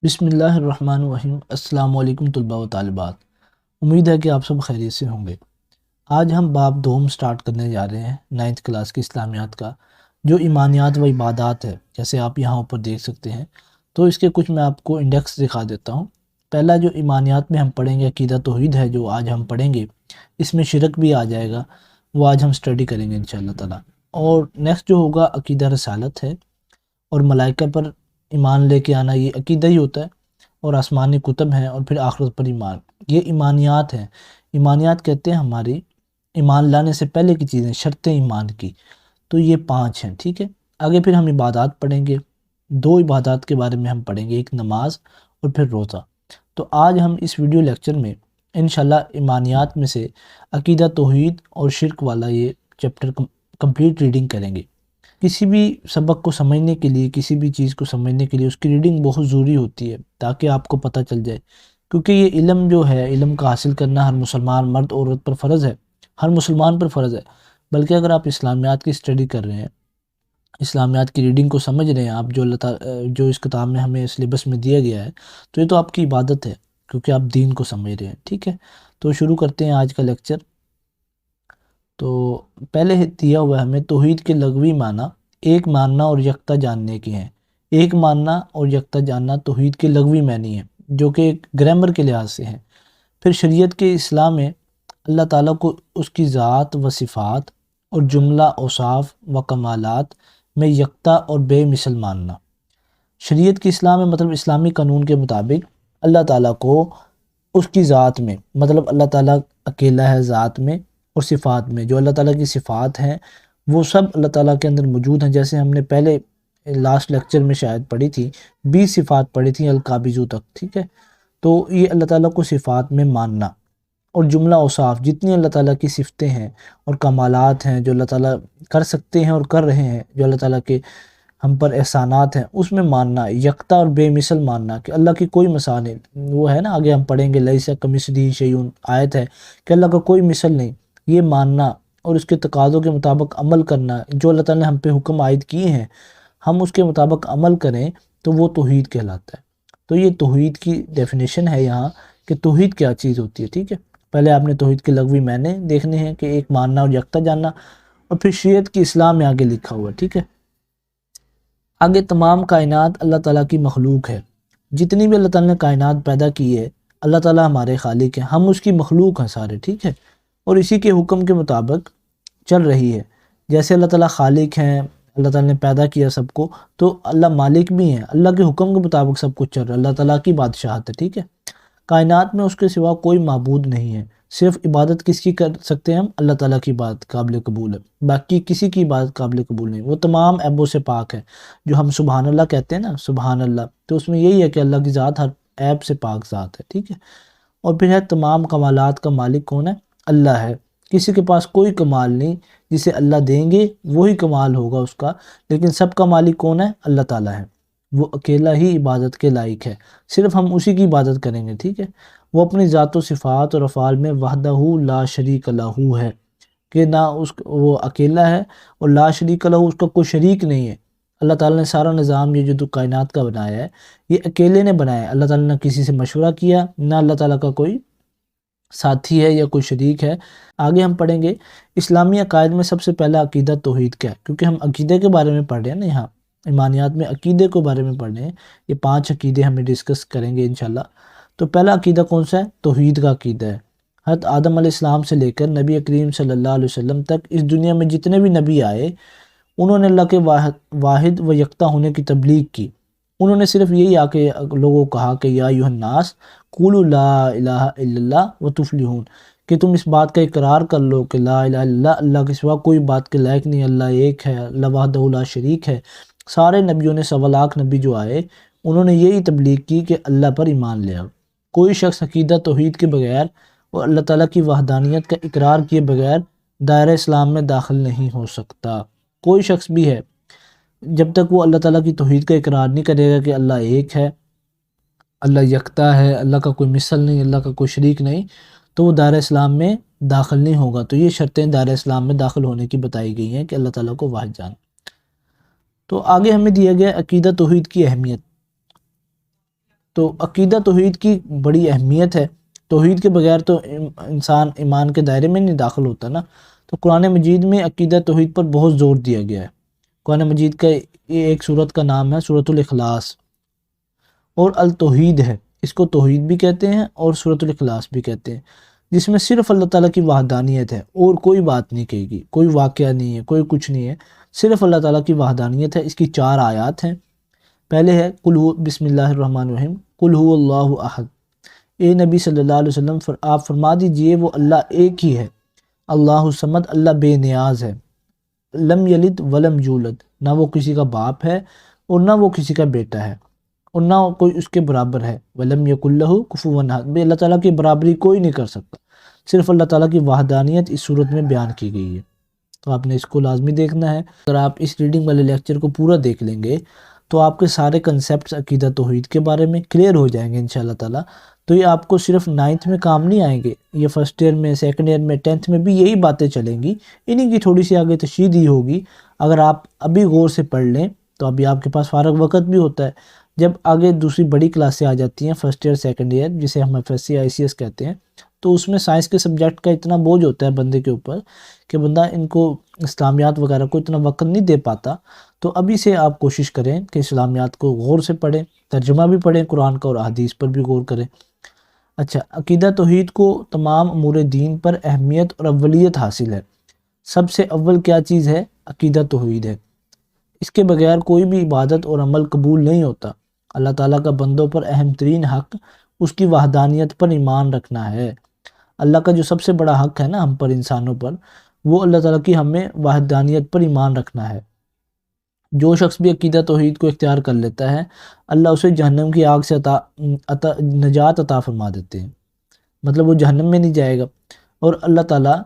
بسم اللہ الرحمن الرحیم۔ السلام علیکم طلباء و طالبات، امید ہے کہ آپ سب خیریت سے ہوں گے۔ آج ہم باب دوم سٹارٹ کرنے جا رہے ہیں 9th کلاس کی اسلامیات کا، جو ایمانیات و عبادات ہے، جیسے آپ یہاں اوپر دیکھ سکتے ہیں۔ تو اس کے کچھ میں آپ کو انڈیکس دکھا دیتا ہوں۔ پہلا جو ایمانیات میں ہم پڑھیں گے عقیدہ توحید ہے، جو آج ہم پڑھیں گے، اس میں شرک بھی آ جائے گا، وہ آج ہم سٹڈی کریں گے انشاءاللہ تعالی۔ اور نیکسٹ جو ہوگا عقیدہ رسالت ہے، اور ملائکہ پر ایمان لے کے آنا، یہ عقیدہ ہی ہوتا ہے، اور آسمانی کتب ہیں، اور پھر آخرت پر ایمان، یہ ایمانیات ہیں۔ ایمانیات کہتے ہیں ہماری ایمان لانے سے پہلے کی چیزیں، شرطیں ایمان کی، تو یہ 5 ہیں، ٹھیک ہے۔ آگے پھر ہم عبادات پڑھیں گے، 2 عبادات کے بارے میں ہم پڑھیں گے، ایک نماز اور پھر روزہ۔ تو آج ہم اس ویڈیو لیکچر میں انشاءاللہ ایمانیات میں سے عقیدہ توحید اور شرک والا یہ چیپٹر کمپلیٹ ریڈنگ کریں گے۔ کسی بھی سبق کو سمجھنے کے لیے، کسی بھی چیز کو سمجھنے کے لیے اس کی ریڈنگ بہت ضروری ہوتی ہے، تاکہ آپ کو پتہ چل جائے، کیونکہ یہ علم جو ہے، علم کا حاصل کرنا ہر مسلمان مرد عورت پر فرض ہے، ہر مسلمان پر فرض ہے۔ بلکہ اگر آپ اسلامیات کی سٹڈی کر رہے ہیں، اسلامیات کی ریڈنگ کو سمجھ رہے ہیں آپ، جو اس کتاب میں ہمیں سلیبس میں دیا گیا ہے، تو یہ تو آپ کی عبادت ہے، کیونکہ آپ دین کو سمجھ رہے ہیں، ٹھیک ہے۔ تو شروع کرتے ہیں آج کا لیکچر۔ تو پہلے دیا ہوا ہے ہمیں توحید کے لغوی معنی ایک ماننا اور یکتا جاننے کے ہیں۔ ایک ماننا اور یکتا جاننا توحید کے لغوی معنی ہیں، جو کہ گرامر کے لحاظ سے ہیں۔ پھر شریعت کے اصلاح میں اللہ تعالیٰ کو اس کی ذات و صفات اور جملہ اوصاف و کمالات میں یکتا اور بے مثل ماننا۔ شریعت کی اصلاح میں مطلب اسلامی قانون کے مطابق اللہ تعالیٰ کو اس کی ذات میں، مطلب اللہ تعالیٰ اکیلا ہے ذات میں، اور صفات میں، جو اللہ تعالیٰ کی صفات ہیں وہ سب اللہ تعالیٰ کے اندر موجود ہیں، جیسے ہم نے پہلے لاسٹ لیکچر میں شاید پڑھی تھی، 20 صفات پڑھی تھیں القابضو تک، ٹھیک ہے۔ تو یہ اللہ تعالیٰ کو صفات میں ماننا، اور جملہ اوصاف، جتنی اللہ تعالیٰ کی صفتیں ہیں اور کمالات ہیں جو اللہ تعالیٰ کر سکتے ہیں اور کر رہے ہیں، جو اللہ تعالیٰ کے ہم پر احسانات ہیں، اس میں ماننا، یکتا اور بے مثل ماننا، کہ اللہ کی کوئی مثال نہیں۔ وہ ہے نا، آگے ہم پڑھیں گے لیس کمثلہ شیء، آیت ہے کہ اللہ کا کوئی مثل نہیں، یہ ماننا اور اس کے تقاضوں کے مطابق عمل کرنا، جو اللہ تعالیٰ نے ہم پہ حکم عائد کیے ہیں ہم اس کے مطابق عمل کریں، تو وہ توحید کہلاتا ہے۔ تو یہ توحید کی ڈیفینیشن ہے یہاں، کہ توحید کیا چیز ہوتی ہے، ٹھیک ہے۔ پہلے آپ نے توحید کے لغوی معنی دیکھنے ہیں، کہ ایک ماننا اور یکتا جاننا، اور پھر شریعت کی اصلاح میں آگے لکھا ہوا ہے، ٹھیک ہے۔ آگے تمام کائنات اللہ تعالیٰ کی مخلوق ہے، جتنی بھی اللہ تعالیٰ نے کائنات پیدا کی ہے، اللہ تعالیٰ ہمارے خالق ہیں، ہم اس کی مخلوق ہیں سارے، ٹھیک ہے، اور اسی کے حکم کے مطابق چل رہی ہے۔ جیسے اللہ تعالیٰ خالق ہیں، اللہ تعالیٰ نے پیدا کیا سب کو، تو اللہ مالک بھی ہیں، اللہ کے حکم کے مطابق سب کچھ چل رہا ہے، اللہ تعالیٰ کی بادشاہت ہے، ٹھیک ہے۔ کائنات میں اس کے سوا کوئی معبود نہیں ہے، صرف عبادت کس کی کر سکتے ہیں ہم؟ اللہ تعالیٰ کی عبادت قابل قبول ہے، باقی کسی کی عبادت قابل قبول نہیں، وہ تمام عیبوں سے پاک ہے۔ جو ہم سبحان اللہ کہتے ہیں نا، سبحان اللہ، تو اس میں یہی ہے کہ اللہ کی ذات ہر عیب سے پاک ذات ہے، ٹھیک ہے۔ اور پھر ہے تمام کمالات کا مالک کون ہے؟ اللہ ہے، کسی کے پاس کوئی کمال نہیں، جسے اللہ دیں گے وہی کمال ہوگا اس کا، لیکن سب کا مالک کون ہے؟ اللہ تعالیٰ ہے، وہ اکیلا ہی عبادت کے لائق ہے، صرف ہم اسی کی عبادت کریں گے، ٹھیک ہے۔ وہ اپنی ذات و صفات اور افعال میں وحدہ لا شریک لہ ہے، کہ نہ وہ اکیلا ہے، اور لا شریک لہ، اس کا کوئی شریک نہیں ہے۔ اللہ تعالیٰ نے سارا نظام یہ جو کائنات کا بنایا ہے، یہ اکیلے نے بنایا ہے، اللہ تعالیٰ نے کسی سے مشورہ کیا، نہ اللہ تعالیٰ کا کوئی ساتھی ہے یا کوئی شریک ہے۔ آگے ہم پڑھیں گے اسلامی عقائد میں سب سے پہلا عقیدہ توحید کا ہے، کیونکہ ہم عقیدے کے بارے میں پڑھ رہے ہیں نا، یہاں ایمانیات میں عقیدے کے بارے میں پڑھ رہے ہیں، یہ 5 عقیدے ہمیں ڈسکس کریں گے انشاءاللہ۔ تو پہلا عقیدہ کون سا ہے؟ توحید کا عقیدہ ہے۔ حضرت آدم علیہ السلام سے لے کر نبی کریم صلی اللہ علیہ وسلم تک اس دنیا میں جتنے بھی نبی آئے، انہوں نے اللہ کے واحد و یکتا ہونے کی تبلیغ کی۔ انہوں نے صرف یہی آ کے لوگوں کو کہا کہ یا ایھا الناس قولوا لا الہ الا اللہ وتفلحون، کہ تم اس بات کا اقرار کر لو کہ لا الہ الا اللہ، اللہ کے سوا کوئی بات کے لائق نہیں، اللہ ایک ہے، اللہ وحدہ لا شریک ہے۔ سارے نبیوں نے، 1.25 لاکھ نبی جو آئے، انہوں نے یہی تبلیغ کی کہ اللہ پر ایمان لے آؤ۔ کوئی شخص عقیدہ توحید کے بغیر اور اللہ تعالیٰ کی وحدانیت کا اقرار کیے بغیر دائرہ اسلام میں داخل نہیں ہو سکتا۔ کوئی شخص بھی ہے، جب تک وہ اللہ تعالیٰ کی توحید کا اقرار نہیں کرے گا کہ اللہ ایک ہے، اللہ یکتا ہے، اللہ کا کوئی مثل نہیں، اللہ کا کوئی شریک نہیں، تو وہ دائرہ اسلام میں داخل نہیں ہوگا۔ تو یہ شرطیں دائرہ اسلام میں داخل ہونے کی بتائی گئی ہیں، کہ اللہ تعالیٰ کو واحد جان۔ تو آگے ہمیں دیا گیا عقیدہ توحید کی اہمیت۔ تو عقیدہ توحید کی بڑی اہمیت ہے. توحید کے بغیر تو انسان ایمان کے دائرے میں نہیں داخل ہوتا نا. تو قرآن مجید میں عقیدہ توحید پر بہت زور دیا گیا ہے. قرآن مجید کا یہ ایک سورت کا نام ہے سورۃ الاخلاص، اور التوحید ہے. اس کو توحید بھی کہتے ہیں اور سورۃ الاخلاص بھی کہتے ہیں، جس میں صرف اللہ تعالیٰ کی وحدانیت ہے اور کوئی بات نہیں کہے گی، کوئی واقعہ نہیں ہے، کوئی کچھ نہیں ہے، صرف اللہ تعالیٰ کی وحدانیت ہے. اس کی 4 آیات ہیں. پہلے ہے بسم اللہ الرحمن الرحیم، قل هو اللہ احد. اے نبی صلی اللہ علیہ وسلم آپ فرما دیجئے وہ اللہ ایک ہی ہے. اللہ الصمد، اللہ بے نیاز ہے. لم یلد ولم یولد، نہ وہ کسی کا باپ ہے اور نہ وہ کسی کا بیٹا ہے اور نہ کوئی اس کے برابر ہے. ولم یکن لہ کفوا احد، اللہ تعالیٰ کی برابری کوئی نہیں کر سکتا. صرف اللہ تعالیٰ کی وحدانیت اس صورت میں بیان کی گئی ہے. تو آپ نے اس کو لازمی دیکھنا ہے. اگر آپ اس ریڈنگ والے لیکچر کو پورا دیکھ لیں گے تو آپ کے سارے کنسیپٹس عقیدہ توحید کے بارے میں کلیئر ہو جائیں گے انشاءاللہ تعالیٰ. تو یہ آپ کو صرف 9th میں کام نہیں آئیں گے، یہ 1st ایئر میں، 2nd ایئر میں، 10th میں بھی یہی باتیں چلیں گی. انہی کی تھوڑی سی آگے تشریح ہی ہوگی. اگر آپ ابھی غور سے پڑھ لیں تو ابھی آپ کے پاس فارغ وقت بھی ہوتا ہے. جب آگے دوسری بڑی کلاسیں آ جاتی ہیں 1st ایئر 2nd ایئر، جسے ہم FSC ICS کہتے ہیں، تو اس میں سائنس کے سبجیکٹ کا اتنا بوجھ ہوتا ہے بندے کے اوپر کہ بندہ ان کو اسلامیات وغیرہ کو اتنا وقت نہیں دے پاتا. تو ابھی سے آپ کوشش کریں کہ اسلامیات کو غور سے پڑھیں، ترجمہ بھی پڑھیں قرآن کا اور احادیث پر بھی غور کریں. اچھا، عقیدہ توحید کو تمام امور دین پر اہمیت اور اولیت حاصل ہے. سب سے اول کیا چیز ہے؟ عقیدہ توحید ہے. اس کے بغیر کوئی بھی عبادت اور عمل قبول نہیں ہوتا. اللہ تعالیٰ کا بندوں پر اہم ترین حق اس کی وحدانیت پر ایمان رکھنا ہے. اللہ کا جو سب سے بڑا حق ہے نا ہم پر، انسانوں پر، وہ اللہ تعالیٰ کی ہمیں وحدانیت پر ایمان رکھنا ہے. جو شخص بھی عقیدہ توحید کو اختیار کر لیتا ہے، اللہ اسے جہنم کی آگ سے نجات عطا فرما دیتے ہیں. مطلب وہ جہنم میں نہیں جائے گا. اور اللہ تعالیٰ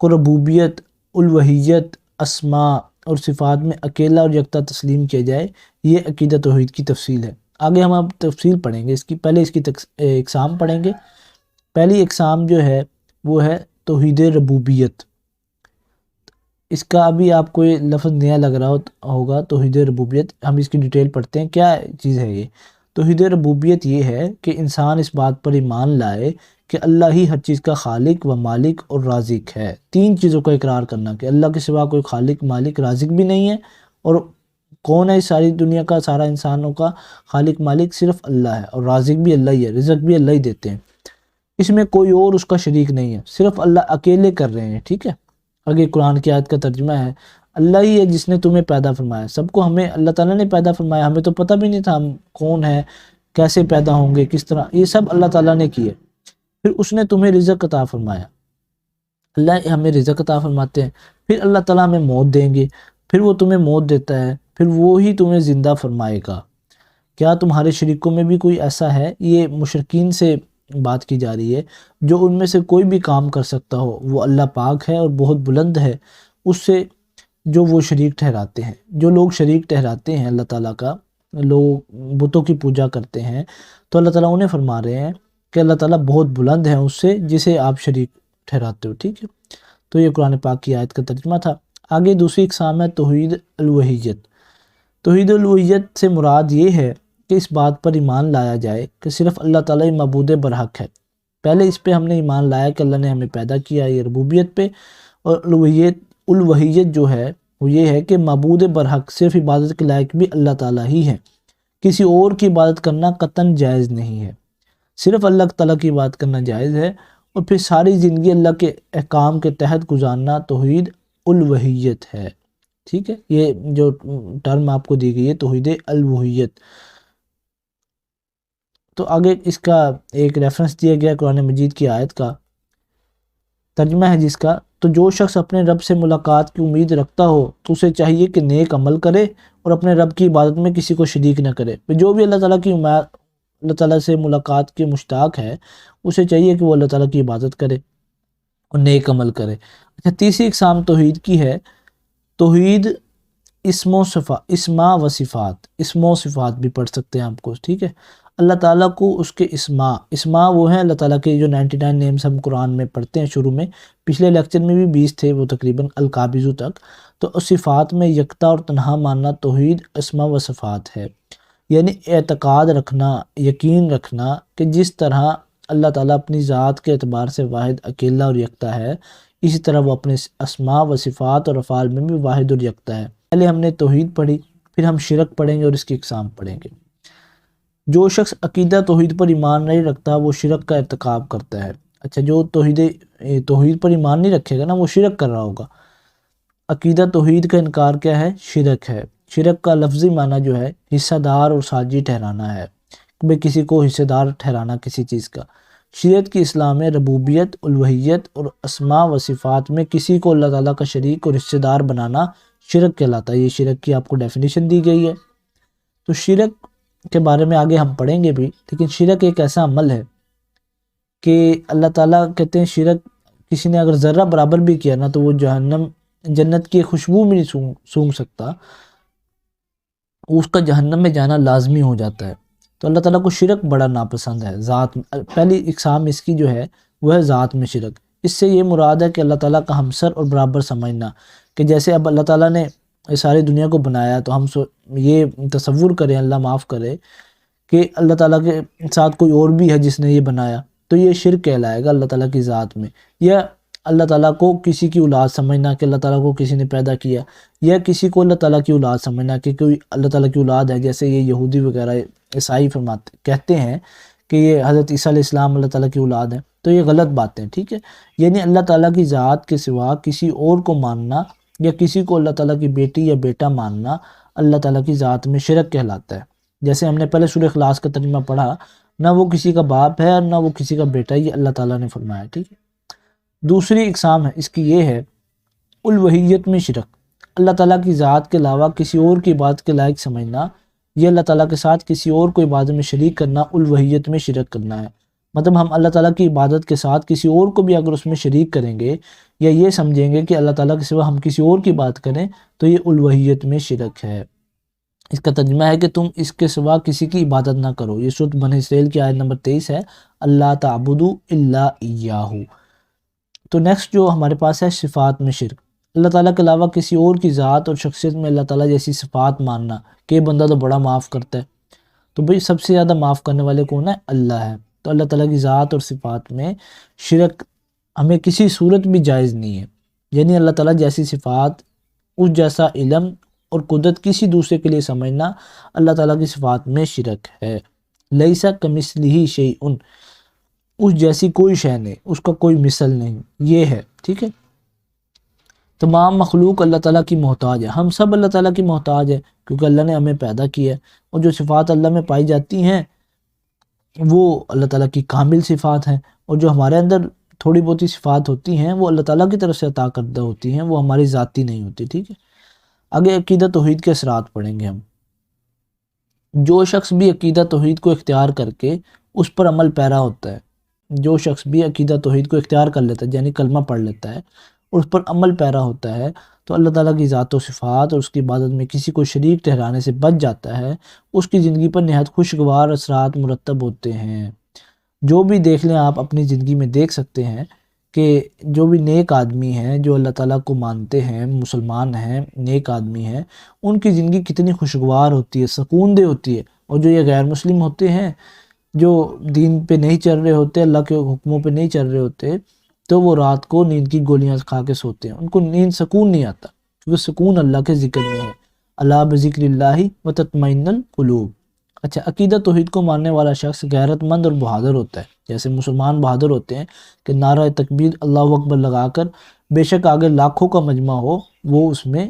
کو ربوبیت، الوہیت، اسماء اور صفات میں اکیلا اور یکتا تسلیم کیا جائے، یہ عقیدہ توحید کی تفصیل ہے. آگے ہم اب تفصیل پڑھیں گے اس کی. پہلے اس کی اقسام پڑھیں گے. پہلی اقسام جو ہے وہ ہے توحید ربوبیت. اس کا ابھی آپ کو یہ لفظ نیا لگ رہا ہوگا، توحید ربوبیت. ہم اس کی ڈیٹیل پڑھتے ہیں. کیا چیز ہے یہ توحید ربوبیت؟ یہ ہے کہ انسان اس بات پر ایمان لائے کہ اللہ ہی ہر چیز کا خالق و مالک اور رازق ہے. 3 چیزوں کا اقرار کرنا کہ اللہ کے سوا کوئی خالق، مالک، رازق بھی نہیں ہے. اور کون ہے اس ساری دنیا کا، سارا انسانوں کا خالق مالک؟ صرف اللہ ہے. اور رازق بھی اللہ ہی ہے، رزق بھی اللہ ہی دیتے ہیں. اس میں کوئی اور اس کا شریک نہیں ہے، صرف اللہ اکیلے کر رہے ہیں. ٹھیک ہے. آگے قرآن کی آیت کا ترجمہ ہے، اللہ ہی ہے جس نے تمہیں پیدا فرمایا. سب کو ہمیں اللہ تعالیٰ نے پیدا فرمایا. ہمیں تو پتہ بھی نہیں تھا ہم کون ہیں، کیسے پیدا ہوں گے، کس طرح. یہ سب اللہ تعالیٰ نے کیے. پھر اس نے تمہیں رزق عطا فرمایا. اللہ ہمیں رزق عطا فرماتے ہیں. پھر اللہ تعالیٰ ہمیں موت دیں گے. پھر وہ تمہیں موت دیتا ہے. پھر وہی تمہیں زندہ فرمائے گا. کیا تمہارے شریکوں میں بھی کوئی ایسا ہے؟ یہ مشرکین سے بات کی جا رہی ہے. جو ان میں سے کوئی بھی کام کر سکتا ہو وہ اللہ پاک ہے اور بہت بلند ہے اس سے جو وہ شریک ٹھہراتے ہیں. جو لوگ شریک ٹھہراتے ہیں اللہ تعالیٰ کا، لوگ بتوں کی پوجا کرتے ہیں، تو اللہ تعالیٰ انہیں فرما رہے ہیں کہ اللہ تعالیٰ بہت بلند ہے اس سے جسے آپ شریک ٹھہراتے ہو. ٹھیک ہے. تو یہ قرآن پاک کی آیت کا ترجمہ تھا. آگے دوسری اقسام ہے توحید الوہیت. توحید الوہیت سے مراد یہ ہے کہ اس بات پر ایمان لایا جائے کہ صرف اللہ تعالیٰ ہی معبود برحق ہے. پہلے اس پہ ہم نے ایمان لایا کہ اللہ نے ہمیں پیدا کیا، یہ ربوبیت پہ. اور الوہیت جو ہے وہ یہ ہے کہ معبود برحق، صرف عبادت کے لائق بھی اللہ تعالیٰ ہی ہے. کسی اور کی عبادت کرنا قطعاً جائز نہیں ہے. صرف اللہ تعالیٰ کی عبادت کرنا جائز ہے. اور پھر ساری زندگی اللہ کے احکام کے تحت گزارنا توحید الوہیت ہے. ٹھیک ہے. یہ جو ٹرم آپ کو دی گئی ہے توحید الوہیت. تو آگے اس کا ایک ریفرنس دیا گیا قرآن مجید کی آیت کا ترجمہ ہے جس کا، تو جو شخص اپنے رب سے ملاقات کی امید رکھتا ہو تو اسے چاہیے کہ نیک عمل کرے اور اپنے رب کی عبادت میں کسی کو شریک نہ کرے. جو بھی اللہ تعالیٰ سے ملاقات کے مشتاق ہے اسے چاہیے کہ وہ اللہ تعالیٰ کی عبادت کرے اور نیک عمل کرے. اچھا، تیسری اقسام توحید کی ہے توحید اسماء و صفات. اسماء و صفات بھی پڑھ سکتے ہیں آپ کو. ٹھیک ہے. اللہ تعالیٰ کو اس کے اسماء وہ ہیں اللہ تعالیٰ کے جو 99 نیمز ہم قرآن میں پڑھتے ہیں شروع میں. پچھلے لیکچر میں بھی 20 تھے وہ تقریباً القابض تک. تو صفات میں یکتا اور تنہا ماننا توحید اسماء و صفات ہے. یعنی اعتقاد رکھنا، یقین رکھنا کہ جس طرح اللہ تعالیٰ اپنی ذات کے اعتبار سے واحد اکیلا اور یکتا ہے، اسی طرح وہ اپنے اسماء و صفات اور افعال میں بھی واحد اور یکتا ہے۔ پہلے ہم نے توحید پڑھی، پھر ہم شرک پڑھیں گے اور اس کی اقسام پڑھیں گے۔ جو شخص عقیدہ توحید پر ایمان نہیں رکھتا وہ شرک کا ارتکاب کرتا ہے۔ اچھا، جو توحید پر ایمان نہیں رکھے گا نا وہ شرک کر رہا ہوگا۔ عقیدہ توحید کا انکار کیا ہے؟ شرک ہے۔ شرک کا لفظی معنی جو ہے حصہ دار اور ساجی ٹھہرانا ہے، کہ کسی کو حصہ دار ٹھہرانا کسی چیز کا۔ شریعت کی اصلاح میں ربوبیت، الوہیت اور اسماء و صفات میں کسی کو اللہ تعالیٰ کا شریک اور حصہ دار بنانا شرک کہلاتا ہے۔ یہ شرک کی آپ کو ڈیفینیشن دی گئی ہے۔ تو شرک کے بارے میں آگے ہم پڑھیں گے بھی، لیکن شرک ایک ایسا عمل ہے کہ اللہ تعالیٰ کہتے ہیں شرک کسی نے اگر ذرہ برابر بھی کیا نا تو وہ جنت کی خوشبو بھی نہیں سونگھ سکتا، اس کا جہنم میں جانا لازمی ہو جاتا ہے۔ تو اللہ تعالیٰ کو شرک بڑا ناپسند ہے۔ ذات پہلی اقسام اس کی جو ہے وہ ہے ذات میں شرک۔ اس سے یہ مراد ہے کہ اللہ تعالیٰ کا ہمسر اور برابر سمجھنا، کہ جیسے اب اللہ تعالیٰ نے ساری دنیا کو بنایا تو ہم یہ تصور کریں، اللہ معاف کرے، کہ اللہ تعالیٰ کے ساتھ کوئی اور بھی ہے جس نے یہ بنایا، تو یہ شرک کہلائے گا اللہ تعالیٰ کی ذات میں۔ یا اللہ تعالیٰ کو کسی کی اولاد سمجھنا کہ اللہ تعالیٰ کو کسی نے پیدا کیا، یا کسی کو اللہ تعالیٰ کی اولاد سمجھنا کہ کوئی اللہ تعالیٰ کی اولاد ہے، جیسے یہ یہودی وغیرہ عیسائی کہتے ہیں کہ یہ حضرت عیسیٰ علیہ السلام اللہ تعالیٰ کی اولاد ہے، تو یہ غلط باتیں، ٹھیک ہے۔ یعنی اللہ تعالیٰ کی ذات کے سوا کسی اور کو ماننا یا کسی کو اللہ تعالیٰ کی بیٹی یا بیٹا ماننا اللہ تعالیٰ کی ذات میں شرک کہلاتا ہے۔ جیسے ہم نے پہلے سورہ اخلاص کا ترجمہ پڑھا، نہ وہ کسی کا باپ ہے اور نہ وہ کسی کا بیٹا، یہ اللہ تعالیٰ نے فرمایا، ٹھیک ہے۔ دوسری اقسام ہے اس کی یہ ہے الوہیت میں شرک، اللہ تعالیٰ کی ذات کے علاوہ کسی اور کی عبادت کے لائق سمجھنا، یہ اللہ تعالیٰ کے ساتھ کسی اور کو عبادت میں شریک کرنا الوہیت میں شرک کرنا ہے۔ مطلب ہم اللہ تعالیٰ کی عبادت کے ساتھ کسی اور کو بھی اگر اس میں شریک کریں گے یا یہ سمجھیں گے کہ اللہ تعالیٰ کے سوا ہم کسی اور کی بات کریں تو یہ الوہیت میں شرک ہے۔ اس کا ترجمہ ہے کہ تم اس کے سوا کسی کی عبادت نہ کرو۔ یہ سورۃ بنی اسرائیل کی آیت نمبر 23 ہے، اللہ تعبدوا الا ایاہ۔ تو نیکسٹ جو ہمارے پاس ہے صفات میں شرک، اللہ تعالیٰ کے علاوہ کسی اور کی ذات اور شخصیت میں اللہ تعالیٰ جیسی صفات ماننا کہ یہ بندہ تو بڑا معاف کرتا ہے، تو بھئی سب سے زیادہ معاف کرنے والے کون ہے؟ اللہ ہے۔ تو اللہ تعالیٰ کی ذات اور صفات میں شرک ہمیں کسی صورت بھی جائز نہیں ہے۔ یعنی اللہ تعالیٰ جیسی صفات، اس جیسا علم اور قدرت کسی دوسرے کے لیے سمجھنا اللہ تعالیٰ کی صفات میں شرک ہے۔ لیس کمثلہ شیء، اس جیسی کوئی شے نہیں، اس کا کوئی مثل نہیں، یہ ہے، ٹھیک ہے۔ تمام مخلوق اللہ تعالیٰ کی محتاج ہے، ہم سب اللہ تعالیٰ کی محتاج ہے کیونکہ اللہ نے ہمیں پیدا کیا ہے، اور جو صفات اللہ میں پائی جاتی ہیں وہ اللہ تعالیٰ کی کامل صفات ہیں، اور جو ہمارے اندر تھوڑی بہت صفات ہوتی ہیں وہ اللہ تعالیٰ کی طرف سے عطا کردہ ہوتی ہیں، وہ ہماری ذاتی نہیں ہوتی، ٹھیک ہے۔ آگے عقیدہ توحید کے اثرات پڑھیں گے ہم۔ جو شخص بھی عقیدہ توحید کو اختیار کر کے اس پر عمل پیرا ہوتا ہے، جو شخص بھی عقیدہ توحید کو اختیار کر لیتا ہے یعنی کلمہ پڑھ لیتا ہے اور اس پر عمل پیرا ہوتا ہے، تو اللہ تعالیٰ کی ذات و صفات اور اس کی عبادت میں کسی کو شریک ٹھہرانے سے بچ جاتا ہے، اس کی زندگی پر نہایت خوشگوار اثرات مرتب ہوتے ہیں۔ جو بھی دیکھ لیں آپ اپنی زندگی میں دیکھ سکتے ہیں کہ جو بھی نیک آدمی ہیں، جو اللہ تعالیٰ کو مانتے ہیں، مسلمان ہیں، نیک آدمی ہیں، ان کی زندگی کتنی خوشگوار ہوتی ہے، سکون دہ ہوتی ہے۔ اور جو یہ غیر مسلم ہوتے ہیں، جو دین پہ نہیں چل رہے ہوتے، اللہ کے حکموں پہ نہیں چل رہے ہوتے، تو وہ رات کو نیند کی گولیاں کھا کے سوتے ہیں، ان کو نیند سکون نہیں آتا، کیونکہ سکون اللہ کے ذکر میں ہے۔ الا بذکر اللہ وتطمئن القلوب۔ اچھا، عقیدہ توحید کو ماننے والا شخص غیرت مند اور بہادر ہوتا ہے، جیسے مسلمان بہادر ہوتے ہیں کہ نعرہ تکبیر اللہ اکبر لگا کر بے شک آگے لاکھوں کا مجمع ہو وہ اس میں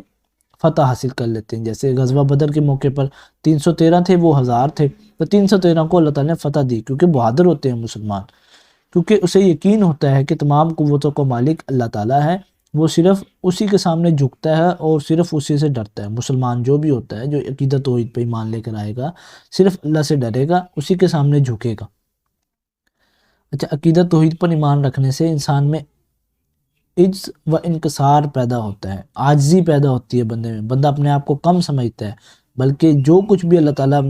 فتح حاصل کر لیتے ہیں۔ جیسے غزوہ بدر کے موقع پر 313 تھے، وہ 1000 تھے، تو 313 کو اللہ تعالیٰ نے فتح دی، کیونکہ بہادر ہوتے ہیں مسلمان، کیونکہ اسے یقین ہوتا ہے کہ تمام قوتوں کا مالک اللہ تعالیٰ ہے، وہ صرف اسی کے سامنے جھکتا ہے اور صرف اسی سے ڈرتا ہے۔ مسلمان جو بھی ہوتا ہے، جو عقیدہ توحید پہ ایمان لے کر آئے گا، صرف اللہ سے ڈرے گا، اسی کے سامنے جھکے گا۔ اچھا، عقیدہ توحید پر ایمان رکھنے سے انسان میں عجز و انکسار پیدا ہوتا ہے، عاجزی پیدا ہوتی ہے بندے میں، بندہ اپنے آپ کو کم سمجھتا ہے، بلکہ جو کچھ بھی اللہ تعالیٰ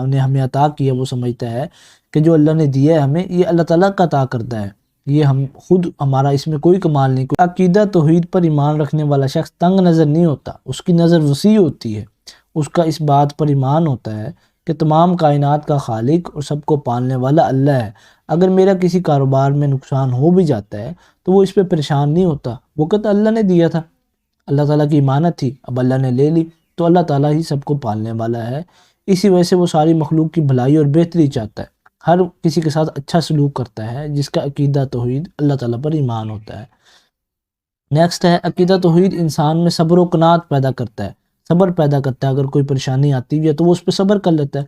نے ہمیں عطا کیا وہ سمجھتا ہے کہ جو اللہ نے دیا ہے ہمیں، یہ اللہ تعالیٰ کا عطا کرتا ہے، یہ ہم خود، ہمارا اس میں کوئی کمال نہیں۔ عقیدہ توحید پر ایمان رکھنے والا شخص تنگ نظر نہیں ہوتا، اس کی نظر وسیع ہوتی ہے، اس کا اس بات پر ایمان ہوتا ہے کہ تمام کائنات کا خالق اور سب کو پالنے والا اللہ ہے۔ اگر میرا کسی کاروبار میں نقصان ہو بھی جاتا ہے تو وہ اس پہ پریشان نہیں ہوتا، وقت اللہ نے دیا تھا، اللہ تعالیٰ کی امانت تھی، اب اللہ نے لے لی، تو اللہ تعالیٰ ہی سب کو پالنے والا ہے۔ اسی وجہ سے وہ ساری مخلوق کی بھلائی اور بہتری چاہتا ہے، ہر کسی کے ساتھ اچھا سلوک کرتا ہے جس کا عقیدہ توحید اللہ تعالیٰ پر ایمان ہوتا ہے۔ نیکسٹ ہے عقیدہ توحید انسان میں صبر و قناعت پیدا کرتا ہے، صبر پیدا کرتا ہے۔ اگر کوئی پریشانی آتی ہے تو وہ اس پہ صبر کر لیتا ہے۔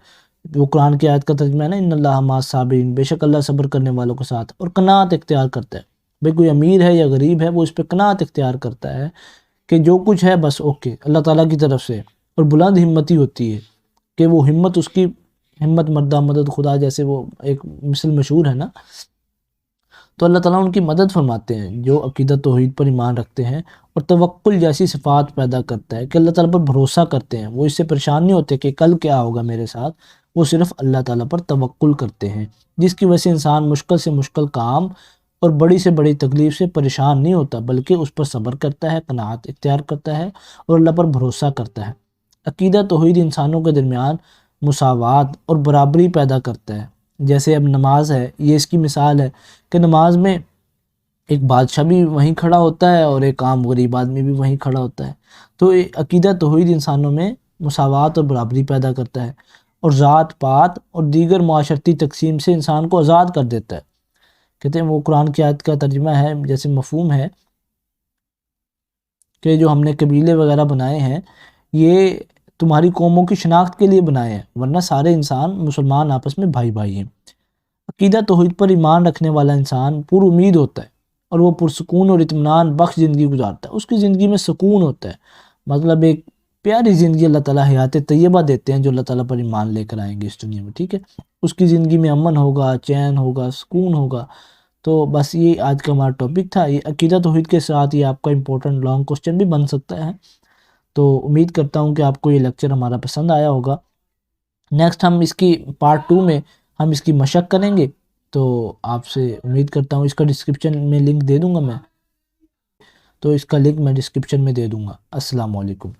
وہ قرآن کی آیت کا ترجمہ ہے نا، ان اللہ مع الصابرین، بے شک اللہ صبر کرنے والوں کے ساتھ، اور قناعت اختیار کرتا ہے۔ بھئی کوئی امیر ہے یا غریب ہے، وہ اس پہ قناعت اختیار کرتا ہے کہ جو کچھ ہے بس اوکے اللہ تعالیٰ کی طرف سے، اور بلند ہمتی ہوتی ہے کہ وہ ہمت، اس کی ہمت مردہ مدد خدا، جیسے وہ ایک مثل مشہور ہے نا، تو اللہ تعالیٰ ان کی مدد فرماتے ہیں جو عقیدہ توحید پر ایمان رکھتے ہیں، اور توکل جیسی صفات پیدا کرتا ہے کہ اللہ تعالیٰ پر بھروسہ کرتے ہیں، وہ اس سے پریشان نہیں ہوتے کہ کل کیا ہوگا میرے ساتھ، وہ صرف اللہ تعالیٰ پر توکل کرتے ہیں، جس کی وجہ سے انسان مشکل سے مشکل کام اور بڑی سے بڑی تکلیف سے پریشان نہیں ہوتا، بلکہ اس پر صبر کرتا ہے، قناعت اختیار کرتا ہے اور اللہ پر بھروسہ کرتا ہے۔ عقیدہ توحید انسانوں کے درمیان مساوات اور برابری پیدا کرتا ہے۔ جیسے اب نماز ہے، یہ اس کی مثال ہے کہ نماز میں ایک بادشاہ بھی وہیں کھڑا ہوتا ہے اور ایک عام غریب آدمی بھی وہیں کھڑا ہوتا ہے، تو عقیدہ توحید انسانوں میں مساوات اور برابری پیدا کرتا ہے، اور ذات پات اور دیگر معاشرتی تقسیم سے انسان کو آزاد کر دیتا ہے۔ کہتے ہیں وہ قرآن کی آیت کا ترجمہ ہے، جیسے مفہوم ہے کہ جو ہم نے قبیلے وغیرہ بنائے ہیں یہ تمہاری قوموں کی شناخت کے لیے بنائے ہیں، ورنہ سارے انسان مسلمان آپس میں بھائی بھائی ہیں۔ عقیدہ توحید پر ایمان رکھنے والا انسان پر امید ہوتا ہے، اور وہ پرسکون اور اطمینان بخش زندگی گزارتا ہے، اس کی زندگی میں سکون ہوتا ہے، مطلب ایک پیاری زندگی اللہ تعالیٰ حیات طیبہ دیتے ہیں جو اللہ تعالیٰ پر ایمان لے کر آئیں گے اس دنیا میں، ٹھیک ہے، اس کی زندگی میں امن ہوگا، چین ہوگا، سکون ہوگا۔ تو بس یہ آج کا ہمارا ٹاپک تھا، یہ عقیدہ توحید کے ساتھ یہ آپ کا امپورٹنٹ لانگ کوسچن بھی بن سکتا ہے۔ تو امید کرتا ہوں کہ آپ کو یہ لیکچر ہمارا پسند آیا ہوگا۔ نیکسٹ ہم اس کی پارٹ 2 میں ہم اس کی مشق کریں گے، تو آپ سے امید کرتا ہوں اس کا ڈسکرپشن میں لنک دے دوں گا میں، تو اس کا لنک میں ڈسکرپشن میں دے دوں گا۔ السلام علیکم۔